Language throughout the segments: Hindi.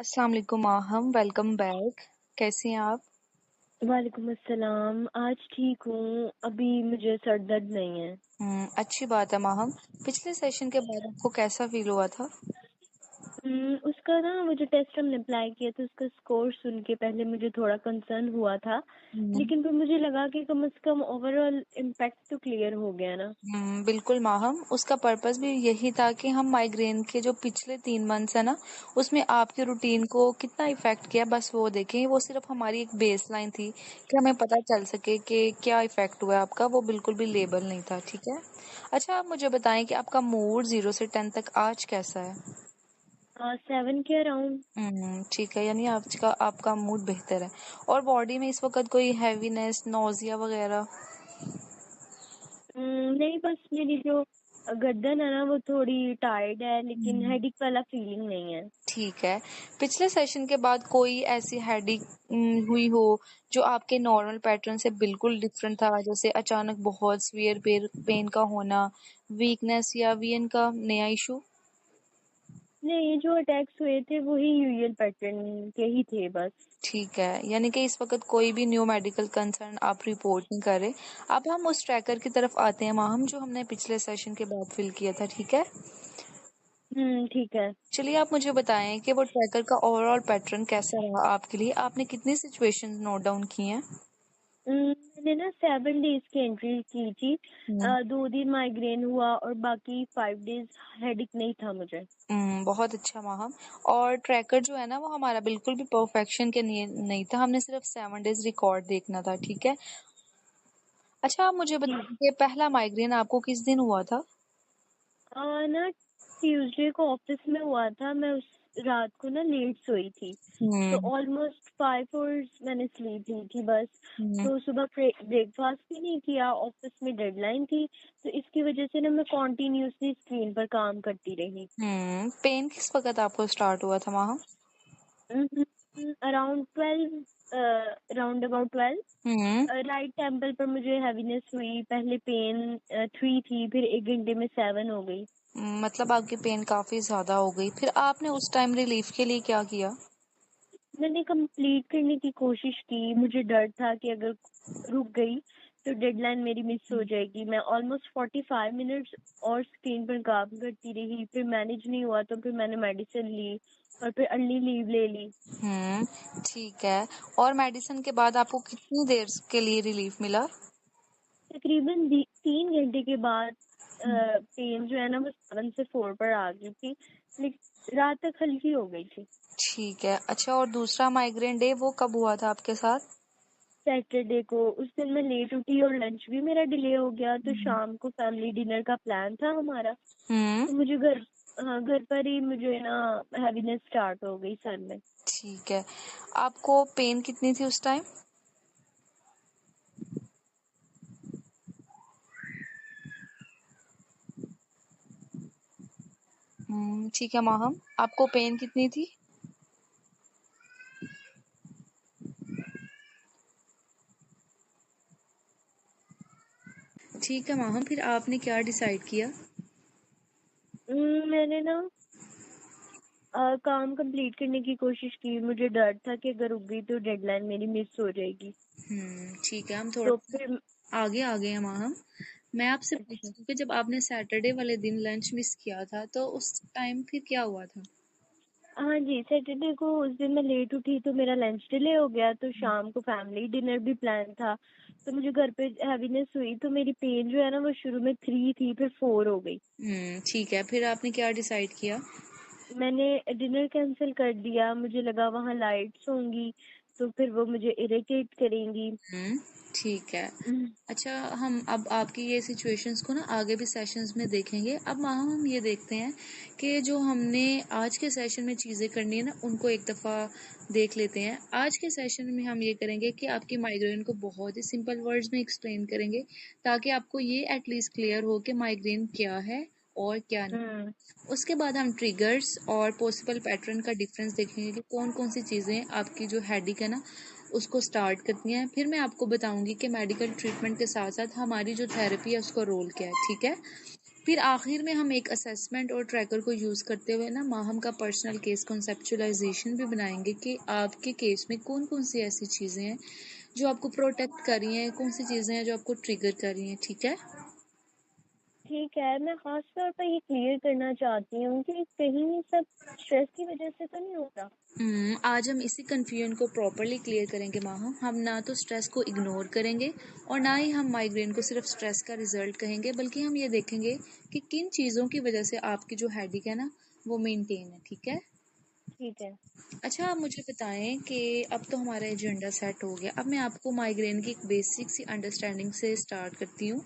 अस्सलाम वालेकुम माहम, वेलकम बैक। कैसी हैं आप? वालेकुम अस्सलाम। आज ठीक हूँ, अभी मुझे सर दर्द नहीं है। अच्छी बात है माहम। पिछले सेशन के बाद आपको कैसा फील हुआ था? उसका ना वो जो टेस्ट हमने अप्लाई किया था उसका स्कोर सुन के पहले मुझे थोड़ा कंसर्न हुआ था, हम्म, लेकिन फिर मुझे लगा कि कम से कम ओवरऑल इम्पैक्ट तो क्लियर हो गया ना। बिल्कुल माहम, उसका पर्पस भी यही था कि हम माइग्रेन के जो पिछले 3 मंथ्स है ना, उसमें आपके रूटीन को कितना इफेक्ट किया बस वो देखें। वो सिर्फ हमारी एक बेस लाइन थी कि हमें पता चल सके कि क्या इफेक्ट हुआ है आपका। वो बिल्कुल भी लेबल नहीं था, ठीक है। अच्छा, आप मुझे बताएं कि आपका मूड 0 से 10 तक आज कैसा है? 7 के अराउंड। ठीक है, यानी आपका आपका मूड बेहतर है। और बॉडी में इस वक्त कोई हैवीनेस, नोजिया वगैरह? नहीं, बस मेरी जो गर्दन है ना वो थोड़ी टायर्ड है, लेकिन हम्म, हेडिक वाला फीलिंग नहीं है। ठीक है। पिछले सेशन के बाद कोई ऐसी हेडेक हुई हो जो आपके नॉर्मल पैटर्न से बिल्कुल डिफरेंट था, जैसे अचानक बहुत सीवियर पेन का होना, वीकनेस या वीएन का नया इशू? नहीं, ये जो अटैक्स हुए थे वही यूजुअल पैटर्न के ही थे बस। ठीक है, यानी कि इस वक्त कोई भी न्यू मेडिकल कंसर्न आप रिपोर्ट नहीं कर रहे। अब हम उस ट्रैकर की तरफ आते हैं माहम, जो हमने पिछले सेशन के बाद फिल किया था, ठीक है। ठीक है। चलिए, आप मुझे बताएं कि वो ट्रैकर का ओवरऑल पैटर्न कैसा रहा आपके लिए? आपने कितनी सिचुएशंस नोट डाउन की हैं? मैंने ना 7 डेज की एंट्री की थी। हम्म 2 दिन माइग्रेन हुआ और बाकी 5 डेज हेडिक नहीं था मुझे। बहुत अच्छा माहम। और ट्रैकर जो है ना, वो हमारा बिल्कुल भी परफेक्शन के लिए नहीं था, हमने सिर्फ 7 डेज रिकॉर्ड देखना था, ठीक है। अच्छा, आप मुझे ठीक। बताएं कि पहला माइग्रेन आपको किस दिन हुआ था? ना ट्यूसडे को ऑफिस में हुआ था। मैं उस रात को ना लेट सोई थी, तो हम्म ऑलमोस्ट 5 आवर्स मैंने स्लीप ली थी बस। हम्म तो सुबह ब्रेकफास्ट भी नहीं किया, ऑफिस में डेडलाइन थी, तो इसकी वजह से ना मैं कॉन्टिन्यूसली स्क्रीन पर काम करती रही। पेन किस वक्त आपको स्टार्ट हुआ था Maham? Around 12, round about 12। Hmm right temple पर मुझे हैवीनेस हुई, पहले पेन 3 थी, फिर 1 घंटे में 7 हो गई। मतलब आपकी पेन काफी ज्यादा हो गई, फिर आपने उस टाइम रिलीफ के लिए क्या किया? मैंने कंप्लीट करने की कोशिश की, मुझे डर था कि अगर रुक गई तो डेडलाइन मेरी मिस हो जाएगी। मैं ऑलमोस्ट 45 मिनट्स और स्क्रीन पर काम करती रही, फिर मैनेज नहीं हुआ तो फिर मैंने मेडिसिन ली और फिर अर्ली लीव ले ली। ठीक है। और मेडिसिन के बाद आपको कितनी देर के लिए रिलीफ मिला? तकरीबन 3 घंटे के बाद पेन जो है ना वो 7 से 4 पर आ गई थी, लेकिन रात तक हल्की हो गई थी। ठीक है। अच्छा, और दूसरा माइग्रेन डे वो कब हुआ था आपके साथ? सैटरडे को, उस दिन मैं लेट उठी और लंच भी मेरा डिले हो गया, तो हम्म शाम को फैमिली डिनर का प्लान था हमारा। हम्म, तो मुझे हाँ, घर पर ही मुझे ना हैवीनेस स्टार्ट हो गई सर में। ठीक है। आपको पेन कितनी थी उस टाइम? ठीक है माहम, आपको पेन कितनी थी? ठीक है माहम, फिर आपने क्या डिसाइड किया? मैंने ना काम कंप्लीट करने की कोशिश की, मुझे डर था कि अगर रुक गई तो डेडलाइन मेरी मिस हो जाएगी। ठीक है, हम तो थोड़ा फिर आगे आ गए हैं माहम। मैं आपसे अच्छा। पूछती हूँ कि जब आपने सैटरडे वाले दिन लंच मिस किया था, तो उस टाइम फिर क्या हुआ था? हाँ जी, सैटरडे को उस दिन मैं लेट उठी तो मेरा लंच डिले हो गया, तो शाम को फैमिली डिनर भी प्लान था, तो मुझे घर पे हैवीनेस हुई, तो मेरी पेन जो है ना वो शुरू में 3 थी, फिर 4 हो गई। ठीक है, फिर आपने क्या डिसाइड किया? मैंने डिनर कैंसिल कर दिया, मुझे लगा वहाँ लाइट्स होंगी तो फिर वो मुझे इरिटेट करेंगी। हुँ, ठीक है। हम्म, अच्छा, हम अब आपकी ये सिचुएशंस को ना आगे भी सेशंस में देखेंगे। अब हम ये देखते हैं कि जो हमने आज के सेशन में चीज़ें करनी है ना, उनको एक दफ़ा देख लेते हैं। आज के सेशन में हम ये करेंगे कि आपकी माइग्रेन को बहुत ही सिंपल वर्ड्स में एक्सप्लेन करेंगे, ताकि आपको ये एटलीस्ट क्लियर हो कि माइग्रेन क्या है और क्या नहीं। हम्म, उसके बाद हम ट्रिगर्स और पॉसिबल पैटर्न का डिफरेंस देखेंगे कि कौन-कौन सी चीज़ें आपकी जो हेडेक है ना, उसको स्टार्ट करती हैं। फिर मैं आपको बताऊंगी कि मेडिकल ट्रीटमेंट के साथ साथ हमारी जो थेरेपी है उसका रोल क्या है, ठीक है। फिर आखिर में हम एक असेसमेंट और ट्रैकर को यूज़ करते हुए ना माहम का पर्सनल केस कॉन्सेप्चुलाइजेशन भी बनाएंगे कि आपके केस में कौन कौन सी ऐसी चीज़ें हैं जो आपको प्रोटेक्ट कर रही हैं, कौन सी चीज़ें हैं जो आपको ट्रिगर कर रही हैं। ठीक है। ठीक है, मैं खास तौर पर ये क्लियर करना चाहती हूँ कि कहीं सब स्ट्रेस की वजह से तो नहीं होता। आज हम इसी कन्फ्यूजन को प्रॉपरली क्लियर करेंगे माहम। हम ना तो स्ट्रेस को इग्नोर करेंगे और ना ही हम माइग्रेन को सिर्फ स्ट्रेस का रिजल्ट कहेंगे, बल्कि हम ये देखेंगे कि किन चीज़ों की वजह से आपकी जो हेडेक है ना वो मेंटेन है। ठीक है। ठीक है। अच्छा, आप मुझे बताएं कि अब तो हमारा एजेंडा सेट हो गया। अब मैं आपको माइग्रेन की एक बेसिक सी अंडरस्टैंडिंग से स्टार्ट करती हूँ।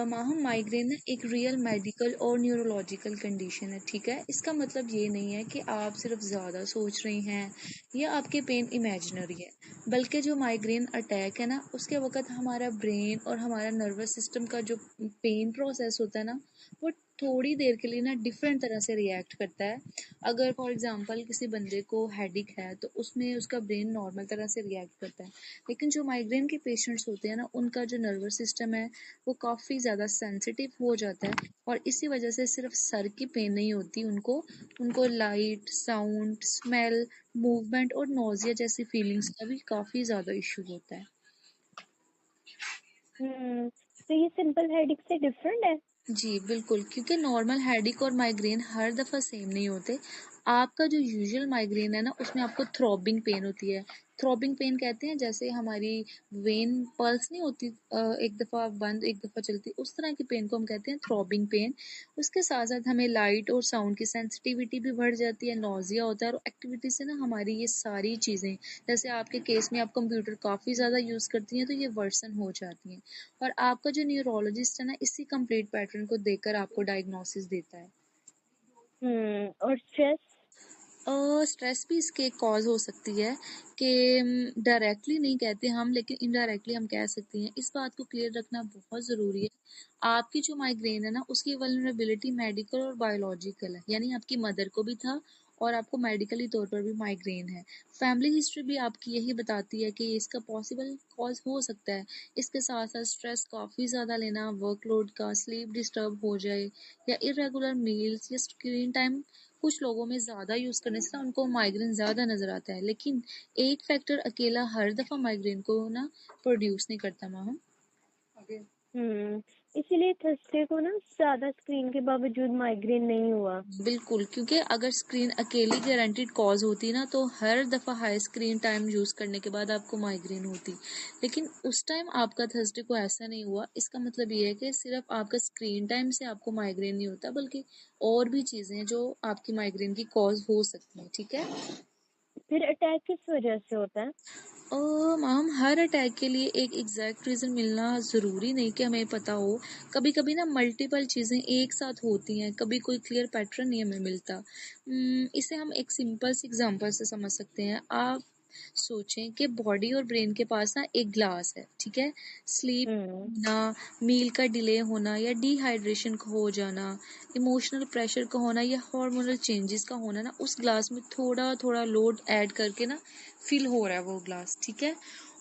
माहूम, माइग्रेन ना एक रियल मेडिकल और न्यूरोलॉजिकल कंडीशन है। ठीक है। इसका मतलब ये नहीं है कि आप सिर्फ ज़्यादा सोच रही हैं या आपके पेन इमेजिनरी है, बल्कि जो माइग्रेन अटैक है ना उसके वक्त हमारा ब्रेन और हमारा नर्वस सिस्टम का जो पेन प्रोसेस होता है ना वो थोड़ी देर के लिए ना डिफरेंट तरह से रिएक्ट करता है। अगर फॉर एग्जांपल किसी बंदे को हेडेक है तो उसमें उसका ब्रेन नॉर्मल तरह से रिएक्ट करता है, लेकिन जो माइग्रेन के पेशेंट्स होते हैं ना उनका जो नर्वस सिस्टम है वो काफ़ी ज़्यादा सेंसिटिव हो जाता है, और इसी वजह से सिर्फ सर की पेन नहीं होती उनको, उनको लाइट, साउंड, स्मेल, मूवमेंट और नोजिया जैसी फीलिंग्स का भी काफ़ी ज़्यादा इशू होता है। तो ये सिंपल हेडेक से डिफरेंट है? जी बिल्कुल, क्योंकि नॉर्मल हेडेक और माइग्रेन हर दफ़ा सेम नहीं होते। आपका जो यूजुअल माइग्रेन है ना उसमें आपको थ्रॉबिंग पेन होती है। थ्रॉबिंग पेन कहते हैं जैसे हमारी वेन पल्स नहीं होती, एक दफ़ा बंद एक दफ़ा चलती, उस तरह की पेन को हम कहते हैं थ्रॉबिंग पेन। उसके साथ साथ हमें लाइट और साउंड की सेंसिटिविटी भी बढ़ जाती है, नोजिया होता है, और एक्टिविटी से ना हमारी ये सारी चीज़ें, जैसे आपके केस में आप कंप्यूटर काफ़ी ज़्यादा यूज़ करती हैं तो ये वर्सन हो जाती हैं। और आपका जो न्यूरोलॉजिस्ट है ना इसी कंप्लीट पैटर्न को देखकर आपको डायग्नोसिस देता है। और स्ट्रेस? स्ट्रेस भी इसके एक कॉज हो सकती है कि डायरेक्टली नहीं कहते हम, लेकिन इनडायरेक्टली हम कह सकते हैं। इस बात को क्लियर रखना बहुत ज़रूरी है। आपकी जो माइग्रेन है ना उसकी वल्नरेबिलिटी मेडिकल और बायोलॉजिकल है, यानी आपकी मदर को भी था और आपको मेडिकली तौर पर भी माइग्रेन है। फैमिली हिस्ट्री भी आपकी यही बताती है कि इसका पॉसिबल कॉज हो सकता है। इसके साथ साथ स्ट्रेस काफ़ी ज़्यादा लेना, वर्कलोड का, स्लीप डिस्टर्ब हो जाए, या इरेगुलर मील्स या स्क्रीन टाइम कुछ लोगों में ज़्यादा यूज़ करने से ना उनको माइग्रेन ज़्यादा नज़र आता है, लेकिन एक फैक्टर अकेला हर दफ़ा माइग्रेन को ना प्रोड्यूस नहीं करता माहम। इसीलिए थर्सडे को ना ज्यादा स्क्रीन के बावजूद माइग्रेन नहीं हुआ। बिल्कुल, क्योंकि अगर स्क्रीन अकेली गारंटीड कॉज होती ना तो हर दफ़ा हाई स्क्रीन टाइम यूज़ करने के बाद आपको माइग्रेन होती, लेकिन उस टाइम आपका थर्सडे को ऐसा नहीं हुआ। इसका मतलब ये है कि सिर्फ आपका स्क्रीन टाइम से आपको माइग्रेन नहीं होता, बल्कि और भी चीज़ें हैं जो आपकी माइग्रेन की कॉज हो सकती हैं। ठीक है। फिर अटैक किस वजह से होता है? मैम, हर अटैक के लिए एक एग्जैक्ट रीज़न मिलना ज़रूरी नहीं कि हमें पता हो। कभी कभी ना मल्टीपल चीज़ें एक साथ होती हैं, कभी कोई क्लियर पैटर्न नहीं हमें मिलता। इसे हम एक सिंपल सी एग्जांपल से समझ सकते हैं। आप सोचें कि बॉडी और ब्रेन के पास ना एक ग्लास है। ठीक है। स्लीप हम्म ना, मील का डिले होना या डिहाइड्रेशन का हो जाना, इमोशनल प्रेशर का होना या हार्मोनल चेंजेस का होना ना उस ग्लास में थोड़ा थोड़ा लोड ऐड करके ना फिल हो रहा है वो ग्लास। ठीक है।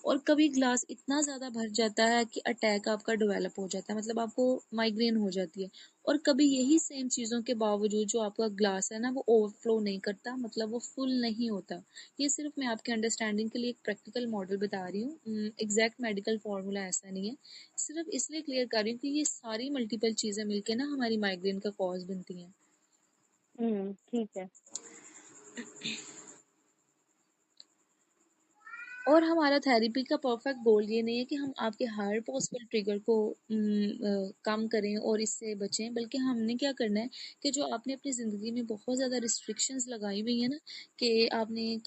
और कभी ग्लास इतना ज़्यादा भर जाता है कि अटैक आपका डेवलप हो जाता है, मतलब आपको माइग्रेन हो जाती है। और कभी यही सेम चीज़ों के बावजूद जो आपका ग्लास है ना वो ओवरफ्लो नहीं करता, मतलब वो फुल नहीं होता। ये सिर्फ मैं आपके अंडरस्टैंडिंग के लिए एक प्रैक्टिकल मॉडल बता रही हूँ, एग्जैक्ट मेडिकल फार्मूला ऐसा नहीं है। सिर्फ इसलिए क्लियर कर रही हूँ कि ये सारी मल्टीपल चीज़ें मिलके ना हमारी माइग्रेन का कॉज बनती हैं। ठीक है। और हमारा थेरेपी का परफेक्ट गोल ये नहीं है कि हम आपके हर पॉसिबल ट्रिगर को कम करें और इससे बचें, बल्कि हमने क्या करना है कि जो आपने अपनी ज़िंदगी में बहुत ज़्यादा रिस्ट्रिक्शंस लगाई हुई है ना, कि आपने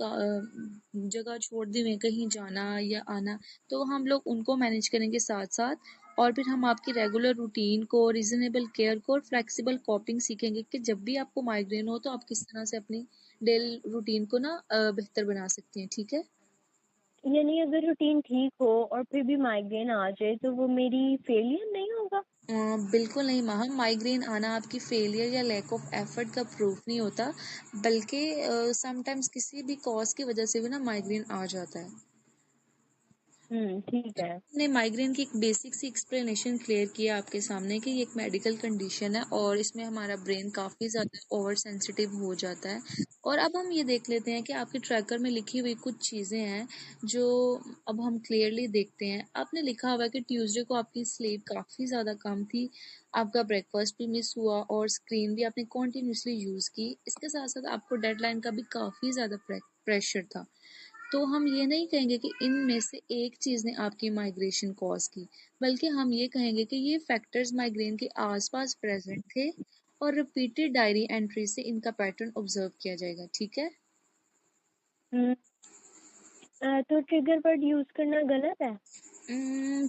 जगह छोड़ दी हुई है कहीं जाना या आना, तो हम लोग उनको मैनेज करेंगे साथ साथ। और फिर हम आपकी रेगुलर रूटीन को, रीजनेबल केयर को और फ्लेक्सिबल कॉपिंग सीखेंगे कि जब भी आपको माइग्रेन हो तो आप किस तरह से अपनी डेली रूटीन को ना बेहतर बना सकती हैं। ठीक है। यानी अगर रूटीन ठीक हो और फिर भी माइग्रेन आ जाए तो वो मेरी फेलियर नहीं होगा? बिल्कुल नहीं माहम, माइग्रेन आना आपकी फेलियर या लैक ऑफ एफर्ट का प्रूफ नहीं होता, बल्कि समटाइम्स किसी भी कॉज की वजह से भी ना माइग्रेन आ जाता है। ठीक है। ने माइग्रेन की एक बेसिक सी एक्सप्लेनेशन क्लियर किया आपके सामने कि ये एक मेडिकल कंडीशन है और इसमें हमारा ब्रेन काफ़ी ज़्यादा ओवर सेंसिटिव हो जाता है। और अब हम ये देख लेते हैं कि आपके ट्रैकर में लिखी हुई कुछ चीज़ें हैं जो अब हम क्लियरली देखते हैं। आपने लिखा हुआ है कि ट्यूसडे को आपकी स्लीप काफ़ी ज़्यादा कम थी, आपका ब्रेकफास्ट भी मिस हुआ और स्क्रीन भी आपने कॉन्टीन्यूसली यूज़ की। इसके साथ साथ आपको डेडलाइन का भी काफ़ी ज़्यादा प्रेशर था। तो हम ये नहीं कहेंगे कि इनमें से एक चीज़ ने आपकी माइग्रेशन कॉज की, बल्कि हम ये कहेंगे कि ये फैक्टर्स माइग्रेन के आसपास प्रेजेंट थे और रिपीटेड डायरी एंट्री से इनका पैटर्न ऑब्जर्व किया जाएगा। ठीक है। हम्म तो ट्रिगर वर्ड यूज करना गलत है?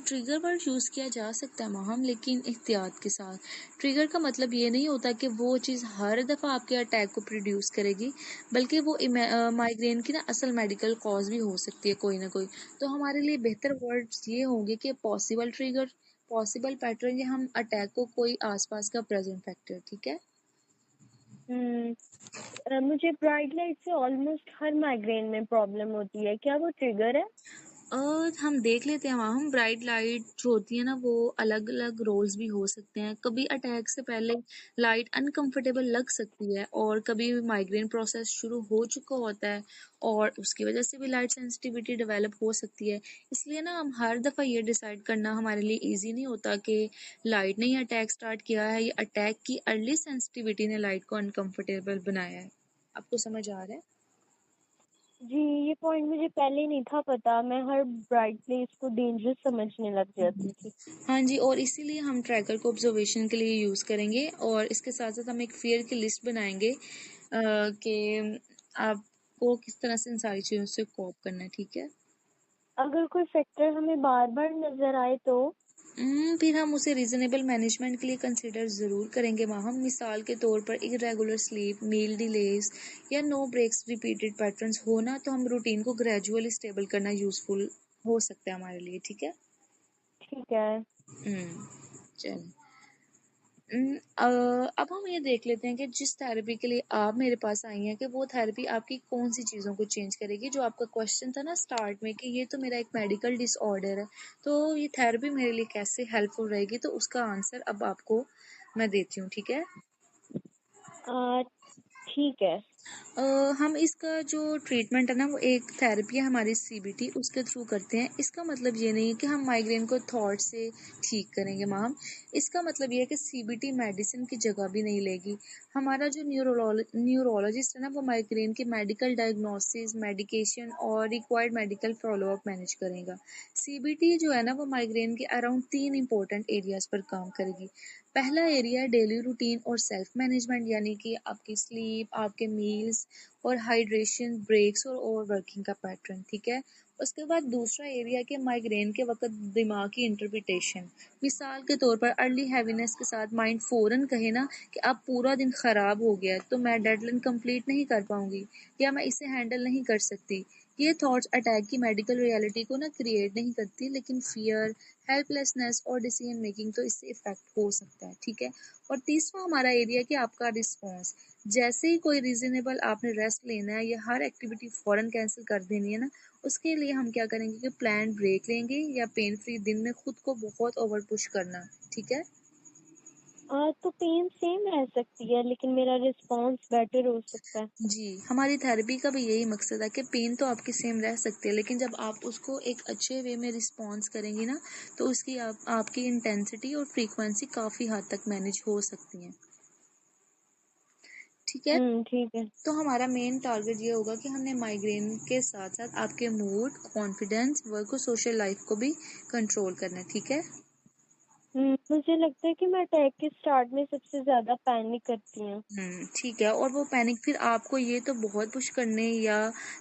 ट्रिगर वर्ड यूज़ किया जा सकता है माहम, लेकिन एहतियात के साथ। ट्रिगर का मतलब ये नहीं होता कि वो चीज़ हर दफ़ा आपके अटैक को प्रोड्यूस करेगी, बल्कि वो माइग्रेन की ना असल मेडिकल कॉज भी हो सकती है कोई ना कोई। तो हमारे लिए बेहतर वर्ड्स ये होंगे कि पॉसिबल ट्रिगर, पॉसिबल पैटर्न, या हम अटैक को कोई आसपास का प्रेजेंट फैक्टर। ठीक है। हम्म मुझे ब्राइट लाइट से ऑलमोस्ट हर माइग्रेन में प्रॉब्लम होती है, क्या वो ट्रिगर है? हम देख लेते हैं वहाँ, हम ब्राइट लाइट जो होती है ना वो अलग अलग रोल्स भी हो सकते हैं। कभी अटैक से पहले लाइट अनकंफर्टेबल लग सकती है और कभी माइग्रेन प्रोसेस शुरू हो चुका होता है और उसकी वजह से भी लाइट सेंसिटिविटी डेवलप हो सकती है। इसलिए ना हम हर दफ़ा ये डिसाइड करना हमारे लिए इजी नहीं होता कि लाइट ने ही अटैक स्टार्ट किया है या अटैक की अर्ली सेंसिटिविटी ने लाइट को अनकंफर्टेबल बनाया है। आपको समझ आ रहा है? जी, ये पॉइंट मुझे पहले नहीं था पता। मैं हर ब्राइट प्लेस को डेंजरस समझने लग जाती थी। हाँ जी, और इसीलिए हम ट्रैकर को ऑब्जर्वेशन के लिए यूज़ करेंगे और इसके साथ साथ हम एक फेयर की लिस्ट बनाएंगे कि आपको किस तरह से इन सारी चीज़ों से कोप करना है। ठीक है। अगर कोई फैक्टर हमें बार बार नजर आए तो? फिर हम उसे रीजनेबल मैनेजमेंट के लिए कंसिडर ज़रूर करेंगे वहाँ। मिसाल के तौर पर इरेगुलर स्लीप, मील डिलेज या नो ब्रेक्स रिपीटेड पैटर्न्स हो ना, तो हम रूटीन को ग्रेजुअली स्टेबल करना यूज़फुल हो सकता है हमारे लिए। ठीक है। ठीक है। चलिए। अब हम ये देख लेते हैं कि जिस थेरेपी के लिए आप मेरे पास आई हैं कि वो थेरेपी आपकी कौन सी चीज़ों को चेंज करेगी। जो आपका क्वेश्चन था ना स्टार्ट में कि ये तो मेरा एक मेडिकल डिसऑर्डर है, तो ये थेरेपी मेरे लिए कैसे हेल्पफुल रहेगी, तो उसका आंसर अब आपको मैं देती हूँ। ठीक है। आ, ठीक है। अ, हम इसका जो ट्रीटमेंट है ना वो एक थेरेपी है हमारी सीबीटी, उसके थ्रू करते हैं। इसका मतलब ये नहीं है कि हम माइग्रेन को थॉट से ठीक करेंगे माम। इसका मतलब ये है कि सीबीटी मेडिसिन की जगह भी नहीं लेगी। हमारा जो न्यूरोलॉजिस्ट है ना वो माइग्रेन की मेडिकल डायग्नोसिस, मेडिकेशन और रिक्वायर्ड मेडिकल फॉलोअप मैनेज करेगा। सीबीटी जो है ना वो माइग्रेन के अराउंड 3 इंपॉर्टेंट एरियाज पर काम करेगी। पहला एरिया है डेली रूटीन और सेल्फ मैनेजमेंट, यानी कि आपकी स्लीप, आपके मील्स और हाइड्रेशन, ब्रेक्स और ओवरवर्किंग का पैटर्न। ठीक है। उसके बाद दूसरा एरिया के माइग्रेन के वक्त दिमाग की इंटरप्रिटेशन। मिसाल के तौर पर अर्ली हैवीनेस के साथ माइंड फ़ौरन कहे ना कि अब पूरा दिन ख़राब हो गया है, तो मैं डेडलाइन कंप्लीट नहीं कर पाऊंगी या मैं इसे हैंडल नहीं कर सकती। ये थॉट्स अटैक की मेडिकल रियलिटी को ना क्रिएट नहीं करती, लेकिन फियर, हेल्पलेसनेस और डिसीजन मेकिंग तो इससे इफेक्ट हो सकता है। ठीक है। और तीसरा हमारा एरिया कि आपका रिस्पॉन्स। जैसे ही कोई रीजनेबल आपने रेस्ट लेना है या हर एक्टिविटी फौरन कैंसिल कर देनी है ना, उसके लिए हम क्या करेंगे कि प्लान ब्रेक लेंगे या पेन फ्री दिन में खुद को बहुत ओवर पुश करना। ठीक है। तो पेन सेम रह सकती है लेकिन मेरा रिस्पॉन्स बेटर हो सकता है। जी, हमारी थेरेपी का भी यही मकसद है कि पेन तो आपकी सेम रह सकती है, लेकिन जब आप उसको एक अच्छे वे में रिस्पॉन्स करेंगी ना, तो उसकी आपकी इंटेंसिटी और फ्रीक्वेंसी काफ़ी हद तक मैनेज हो सकती हैं। ठीक है। ठीक है। तो हमारा मेन टारगेट ये होगा कि हमने माइग्रेन के साथ साथ आपके मूड, कॉन्फिडेंस, वर्क और सोशल लाइफ को भी कंट्रोल करना है। ठीक है। मुझे लगता है कि मैं अटैक के स्टार्ट में सबसे ज्यादा पैनिक करती हूँ। ठीक है। और वो पैनिक फिर आपको ये तो बहुत पुश करने या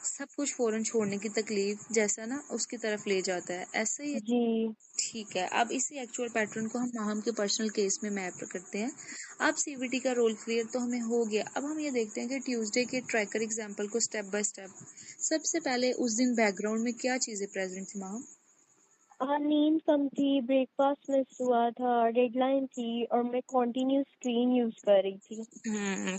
सब कुछ फौरन छोड़ने की तकलीफ जैसा ना उसकी तरफ ले जाता है, ऐसे ही है। जी। ठीक है। अब इसी एक्चुअल पैटर्न को हम माहम के पर्सनल केस में मैप करते हैं। अब सीबीटी का रोल क्लियर तो हमें हो गया। अब हम ये देखते हैं कि ट्यूसडे के ट्रैकर एग्जांपल को स्टेप बाय स्टेप। सबसे पहले उस दिन बैकग्राउंड में क्या चीज़ें प्रेजेंट थी माहम? नींद कम थी, ब्रेकफास्ट मिस हुआ था, डेडलाइन थी और मैं कंटिन्यू स्क्रीन यूज कर रही थी।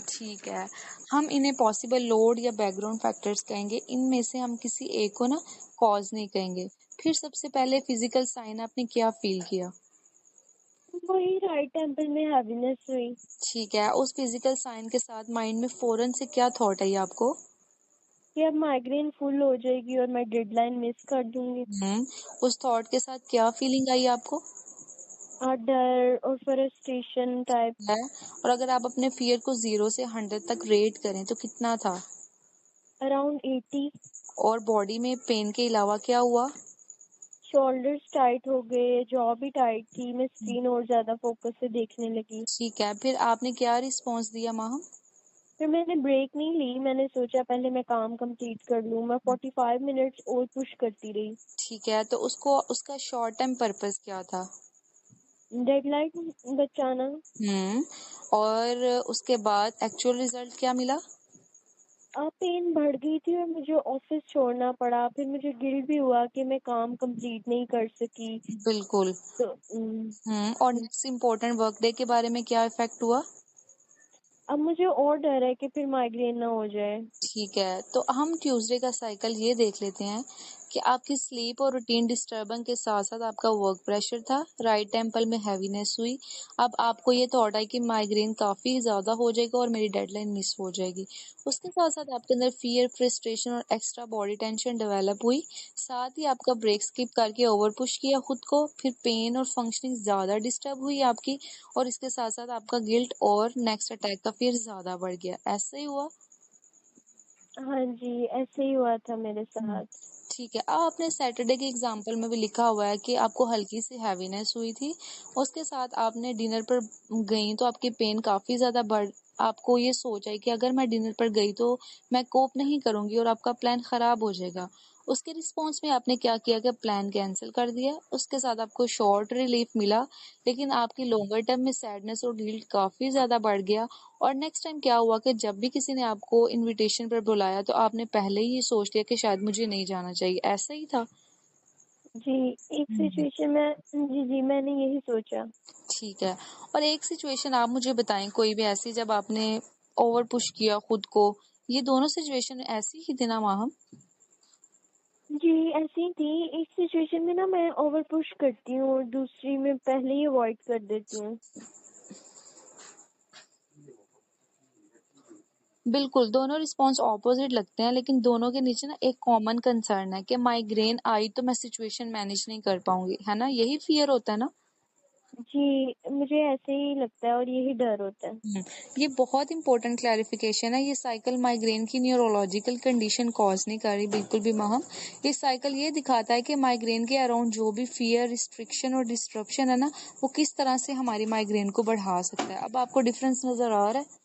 ठीक है। हम इन्हें पॉसिबल लोड या बैकग्राउंड फैक्टर्स कहेंगे। इनमें से हम किसी एक को ना कॉज नहीं कहेंगे। फिर सबसे पहले फिजिकल साइन आपने क्या फील किया? वही राइट टेम्पल में हैवीनेस हुई। ठीक है, उस फिजिकल साइन के साथ माइंड में फौरन से क्या थॉट आई आपको? कि अब माइग्रेन फुल हो जाएगी और मैं डेडलाइन मिस कर दूंगी। उस थॉट के साथ क्या फीलिंग आई आपको? और डर और फ्रस्ट्रेशन टाइप। है। और अगर आप अपने फियर को 0 से 100 तक रेट करें तो कितना था? अराउंड 80। और बॉडी में पेन के अलावा क्या हुआ? शोल्डर्स टाइट हो गए, जॉ भी टाइट थी, मैं स्क्रीन और ज्यादा फोकस से देखने लगी। ठीक है, फिर आपने क्या रिस्पॉन्स दिया माहम? फिर मैंने ब्रेक नहीं ली, मैंने सोचा पहले मैं काम कंप्लीट कर लूँ। मैं 45 मिनट्स और पुश करती रही। ठीक है, तो उसको उसका शॉर्ट टर्म पर्पस क्या था? डेडलाइन बचाना। हम्म। और उसके बाद एक्चुअल रिजल्ट क्या मिला? पेन बढ़ गई थी और मुझे ऑफिस छोड़ना पड़ा। फिर मुझे गिल्ट भी हुआ कि मैं काम कंप्लीट नहीं कर सकी। बिल्कुल। तो और नेक्स्ट इम्पोर्टेंट वर्क डे के बारे में क्या इफेक्ट हुआ? अब मुझे और डर है कि फिर माइग्रेन ना हो जाए। ठीक है, तो हम ट्यूसडे का साइकिल ये देख लेते हैं कि आपकी स्लीप और रूटीन डिस्टर्बेंस के साथ साथ आपका वर्क प्रेशर था, राइट टेम्पल में हैवीनेस हुई। अब आपको ये थॉट आई कि माइग्रेन काफी ज्यादा हो जाएगा और मेरी डेडलाइन मिस हो जाएगी। उसके साथ साथ आपके अंदर फियर, फ्रस्ट्रेशन और एक्स्ट्रा बॉडी टेंशन डेवलप हुई। साथ ही आपका ब्रेक स्किप करके ओवर पुश किया खुद को, फिर पेन और फंक्शनिंग ज्यादा डिस्टर्ब हुई आपकी। और इसके साथ साथ आपका गिल्ट और नेक्स्ट अटैक का फियर ज्यादा बढ़ गया। ऐसे ही हुआ? हाँ जी, ऐसे ही हुआ था मेरे हम्म, साथ। ठीक है। आपने सैटरडे के एग्जाम्पल में भी लिखा हुआ है कि आपको हल्की सी हैवीनेस हुई थी। उसके साथ आपने डिनर पर गई तो आपकी पेन काफी ज्यादा बढ़, आपको ये सोच आई कि अगर मैं डिनर पर गई तो मैं कोप नहीं करूंगी और आपका प्लान खराब हो जाएगा। उसके रिस्पॉन्स में आपने क्या किया कि प्लान कैंसिल कर दिया। उसके साथ आपको शॉर्ट रिलीफ मिला, लेकिन आपकी लॉन्गर टर्म में सैडनेस और गिल्ट काफी ज्यादा बढ़ गया। और नेक्स्ट टाइम क्या हुआ कि जब भी किसी ने आपको इनविटेशन पर बुलाया तो आपने पहले ही ये सोच लिया कि शायद मुझे नहीं जाना चाहिए। ऐसा ही था? जी, एक सिचुएशन में जी मैंने यही सोचा। ठीक है। और एक सिचुएशन आप मुझे बताएं कोई भी ऐसी जब आपने ओवर पुश किया खुद को। ये दोनों सिचुएशन ऐसी ही थी ना माहम? जी, ऐसी ही थी। एक सिचुएशन में ना मैं ओवर पुश करती हूँ और दूसरी में पहले ही अवॉइड कर देती हूँ। बिल्कुल, दोनों रिस्पॉन्स ऑपोजिट लगते हैं, लेकिन दोनों के नीचे ना एक कॉमन कंसर्न है कि माइग्रेन आई तो मैं सिचुएशन मैनेज नहीं कर पाऊंगी, है ना? यही फियर होता है ना? जी, मुझे ऐसे ही लगता है और यही डर होता है। ये बहुत इंपॉर्टेंट क्लैरिफिकेशन है। ये साइकिल माइग्रेन की न्यूरोलॉजिकल कंडीशन कॉज नहीं कर रही बिल्कुल भी माहम। ये साइकिल ये दिखाता है कि माइग्रेन के अराउंड जो भी फियर, रिस्ट्रिक्शन और डिस्ट्रप्शन है ना, वो किस तरह से हमारी माइग्रेन को बढ़ा सकता है। अब आपको डिफरेंस नजर आ रहा है?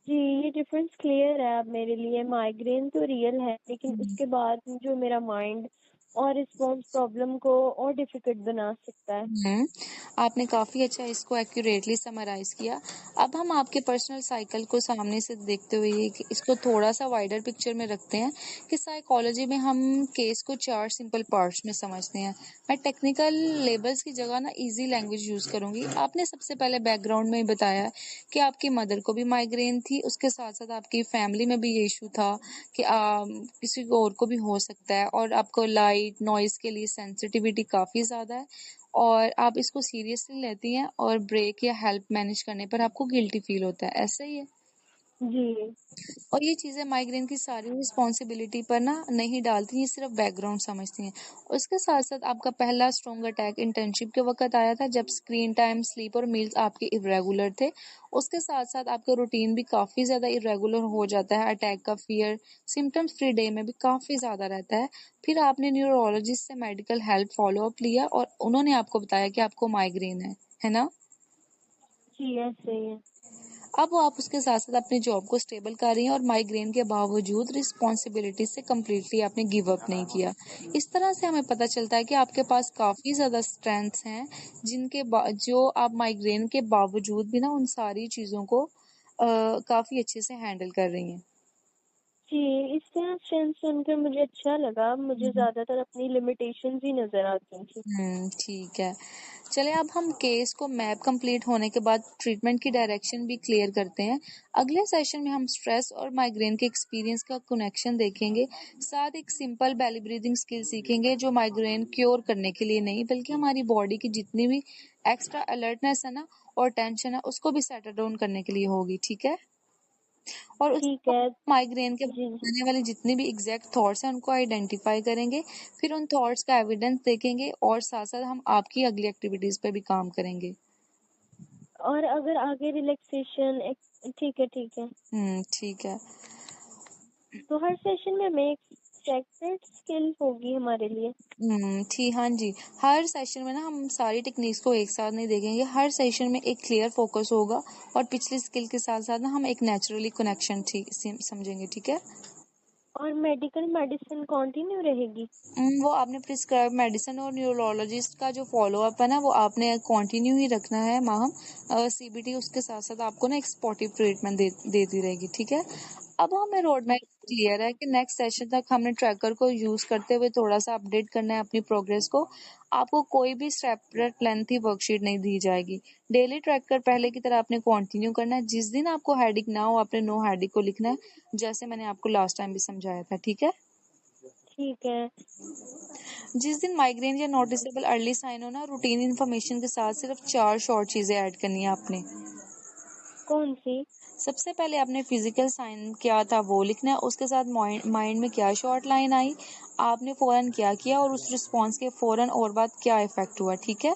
जी, ये डिफरेंस क्लियर है अब मेरे लिए। माइग्रेन तो रियल है, लेकिन उसके बाद जो मेरा माइंड और रिस्पॉन्स प्रॉब्लम को और डिफिकल्ट बना सकता है। आपने काफी अच्छा इसको एक्यूरेटली समराइज किया। अब हम आपके पर्सनल साइकिल को सामने से देखते हुए इसको थोड़ा सा वाइडर पिक्चर में रखते हैं कि साइकोलॉजी में हम केस को 4 सिंपल पार्ट्स में समझते हैं। मैं टेक्निकल लेबल्स की जगह ना इजी लैंग्वेज यूज करूंगी। आपने सबसे पहले बैकग्राउंड में बताया कि आपकी मदर को भी माइग्रेन थी, उसके साथ साथ आपकी फैमिली में भी ये इशू था कि किसी और को भी हो सकता है, और आपको लाइट नॉइज के लिए सेंसिटिविटी काफी ज्यादा है, और आप इसको सीरियसली लेती हैं, और ब्रेक या हेल्प मैनेज करने पर आपको गिल्टी फील होता है। ऐसा ही है? जी। और ये चीजें माइग्रेन की सारी रिस्पॉन्सिबिलिटी पर ना नहीं डालती, ये सिर्फ बैकग्राउंड समझती हैं। उसके साथ साथ आपका पहला स्ट्रॉन्ग अटैक इंटर्नशिप के वक्त आया था, जब स्क्रीन टाइम, स्लीप और मील्स आपके इरेगुलर थे। उसके साथ साथ आपका रूटीन भी काफी ज्यादा इरेगुलर हो जाता है। अटैक का फियर सिम्टम्स फ्री डे में भी काफी ज्यादा रहता है। फिर आपने न्यूरोलॉजिस्ट से मेडिकल हेल्प फॉलो अप लिया और उन्होंने आपको बताया कि आपको माइग्रेन है ना? जी, ऐसे ही है। अब वो आप उसके साथ साथ अपनी जॉब को स्टेबल कर रही हैं, और माइग्रेन के बावजूद रिस्पॉन्सिबिलिटी से कम्प्लीटली आपने गिव अप नहीं किया। इस तरह से हमें पता चलता है कि आपके पास काफी ज्यादा स्ट्रेंथ्स हैं, जो आप माइग्रेन के बावजूद भी ना उन सारी चीजों को काफी अच्छे से हैंडल कर रही हैं। जी, इस तरह स्ट्रेंथ सुनकर मुझे अच्छा लगा। मुझे ज़्यादातर अपनी लिमिटेशंस ही नज़र आती थी। ठीक है। चलिए अब हम केस को मैप कंप्लीट होने के बाद ट्रीटमेंट की डायरेक्शन भी क्लियर करते हैं। अगले सेशन में हम स्ट्रेस और माइग्रेन के एक्सपीरियंस का कनेक्शन देखेंगे। साथ एक सिंपल बेली ब्रीदिंग स्किल सीखेंगे जो माइग्रेन क्योर करने के लिए नहीं बल्कि हमारी बॉडी की जितनी भी एक्स्ट्रा अलर्टनेस है ना और टेंशन है उसको भी सेटल डाउन करने के लिए होगी, ठीक है? और उसके ठीक बाद है। माइग्रेन के जी, जी। आने वाली जितनी भी एग्जैक्ट थॉट्स हैं उनको आइडेंटिफाई करेंगे, फिर उन थॉट्स का एविडेंस देखेंगे और साथ साथ हम आपकी अगली एक्टिविटीज पे भी काम करेंगे। और अगर आगे रिलैक्सेशन ठीक है, ठीक है। ठीक है। तो हर सेशन में हमें एक सेपरेट स्किल होगी हमारे लिए। ठीक, हाँ जी। हर सेशन में ना हम सारी टेक्निक्स को एक साथ नहीं देखेंगे, हर सेशन में एक क्लियर फोकस होगा और पिछली स्किल के साथ साथ ना हम एक नेचुरली कनेक्शन ठीक समझेंगे, ठीक है? और मेडिकल मेडिसिन कंटिन्यू रहेगी। वो आपने प्रिस्क्राइब मेडिसिन और न्यूरोलॉजिस्ट का जो फॉलो अप है ना वो आपने कंटिन्यू ही रखना है माहम। सीबीटी उसके साथ साथ आपको ना एक स्पॉटिव ट्रीटमेंट देती रहेगी, ठीक है? अब हमें रोड मैप क्लियर है कि नेक्स्ट सेशन तक हमने ट्रैकर को यूज करते हुए थोड़ा सा अपडेट करना है अपनी प्रोग्रेस को। आपको कोई भी सेपरेट लेंथी वर्कशीट नहीं दी जाएगी। डेली ट्रैकर पहले की तरह आपने कंटिन्यू करना है। जिस दिन आपको हेडिक ना हो आपने नो हेडिक को लिखना है, जैसे मैंने आपको लास्ट टाइम भी समझाया था, ठीक है? ठीक है। जिस दिन माइग्रेन या नोटिसेबल अर्ली साइन हो ना रूटीन इन्फॉर्मेशन के साथ सिर्फ 4 शॉर्ट चीजें ऐड करनी है आपने। कौन सी? सबसे पहले आपने फिजिकल साइन क्या था वो लिखना है, उसके साथ माइंड में क्या शॉर्ट लाइन आई, आपने फौरन क्या किया और उस रिस्पॉन्स के फौरन और बाद क्या इफेक्ट हुआ, ठीक है?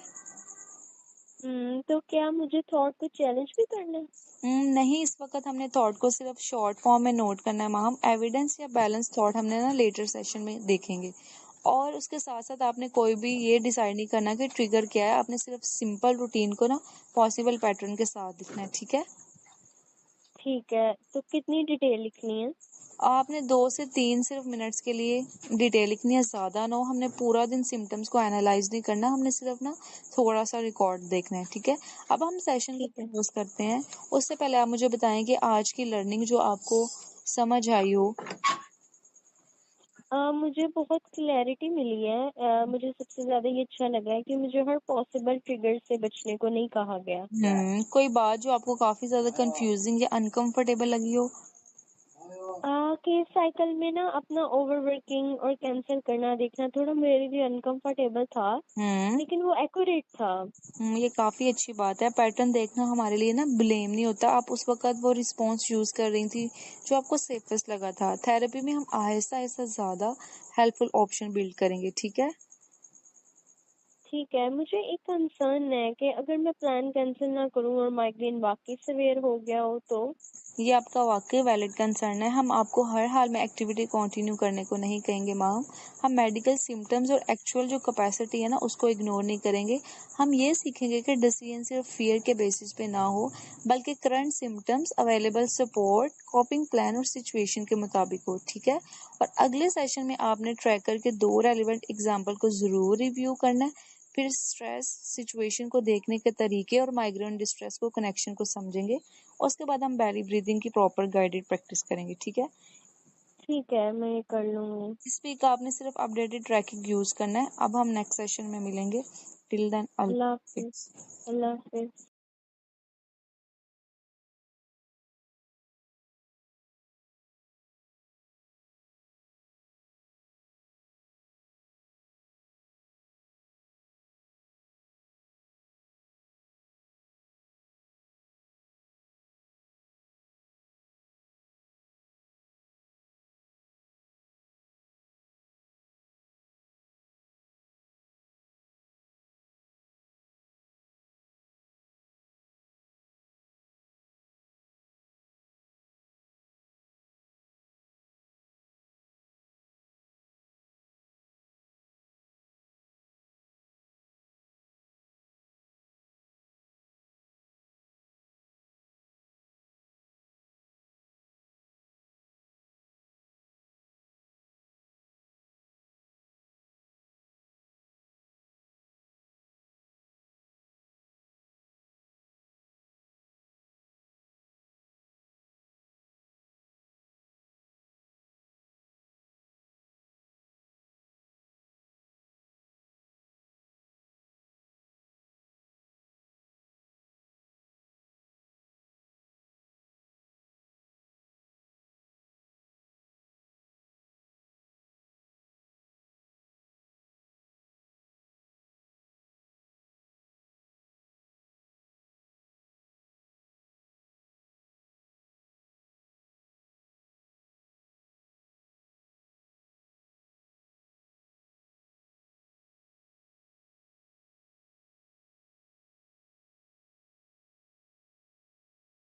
तो क्या मुझे थॉट को चैलेंज भी करना है? नहीं, इस वक्त हमने थॉट को सिर्फ शॉर्ट फॉर्म में नोट करना है हम एविडेंस या बैलेंस थॉट हमने ना लेटर सेशन में देखेंगे। और उसके साथ साथ आपने कोई भी ये डिसाइड नहीं करना कि ट्रिगर क्या है, आपने सिर्फ सिंपल रूटीन को ना पॉसिबल पैटर्न के साथ लिखना है, ठीक है? ठीक है। तो कितनी डिटेल लिखनी है? आपने 2 से 3 सिर्फ मिनट्स के लिए डिटेल लिखनी है, ज्यादा ना हो। हमने पूरा दिन सिम्टम्स को एनालाइज नहीं करना, हमने सिर्फ ना थोड़ा सा रिकॉर्ड देखना है, ठीक है? अब हम सेशन को ठीक है। क्लोज करते हैं। उससे पहले आप मुझे बताएं कि आज की लर्निंग जो आपको समझ आई हो। मुझे बहुत क्लैरिटी मिली है। मुझे सबसे ज़्यादा ये अच्छा लगा है कि मुझे हर पॉसिबल ट्रिगर से बचने को नहीं कहा गया। कोई बात जो आपको काफी ज्यादा कंफ्यूजिंग या अनकंफर्टेबल लगी हो? केस साइकिल में ना अपना ओवरवर्किंग और कैंसिल करना देखना थोड़ा मेरे लिए अनकंफर्टेबल था, हम्म लेकिन वो एक्यूरेट था। ये काफी अच्छी बात है। पैटर्न देखना हमारे लिए ना ब्लेम नहीं होता। आप उस वक्त वो रिस्पॉन्स यूज कर रही थी जो आपको सेफेस्ट लगा था। थेरेपी में हम आहिस्ता आहिस्ता ज्यादा हेल्पफुल ऑप्शन बिल्ड करेंगे, ठीक है? ठीक है। मुझे एक कंसर्न है कि अगर मैं प्लान कैंसिल ना करूं और माइग्रेन वाकई सीवियर हो गया हो तो। ये आपका वाकई वैलिड कंसर्न है। हम आपको हर हाल में एक्टिविटी कंटिन्यू करने को नहीं कहेंगे मैम। हम मेडिकल सिम्टम्स और एक्चुअल जो कैपेसिटी है ना उसको इग्नोर नहीं करेंगे। हम ये सीखेंगे कि डिसीजन सिर्फ फियर के बेसिस पे ना हो बल्कि current symptoms, available support, कॉपिंग plan और सिचुएशन के मुताबिक हो, ठीक है? और अगले सेशन में आपने ट्रैकर के 2 रेलिवेंट एग्जाम्पल को जरूर रिव्यू करना है। फिर स्ट्रेस सिचुएशन को देखने के तरीके और माइग्रेन डिस्ट्रेस को कनेक्शन को समझेंगे। उसके बाद हम बेली ब्रीदिंग की प्रॉपर गाइडेड प्रैक्टिस करेंगे, ठीक है? ठीक है, मैं ये कर लूंगी। इस वीक आपने सिर्फ अपडेटेड ट्रैकिंग यूज करना है। अब हम नेक्स्ट सेशन में मिलेंगे। टिल देन अल्लाह अल्लाह हाफिज। हाफिज। अल्लाह हाफिज।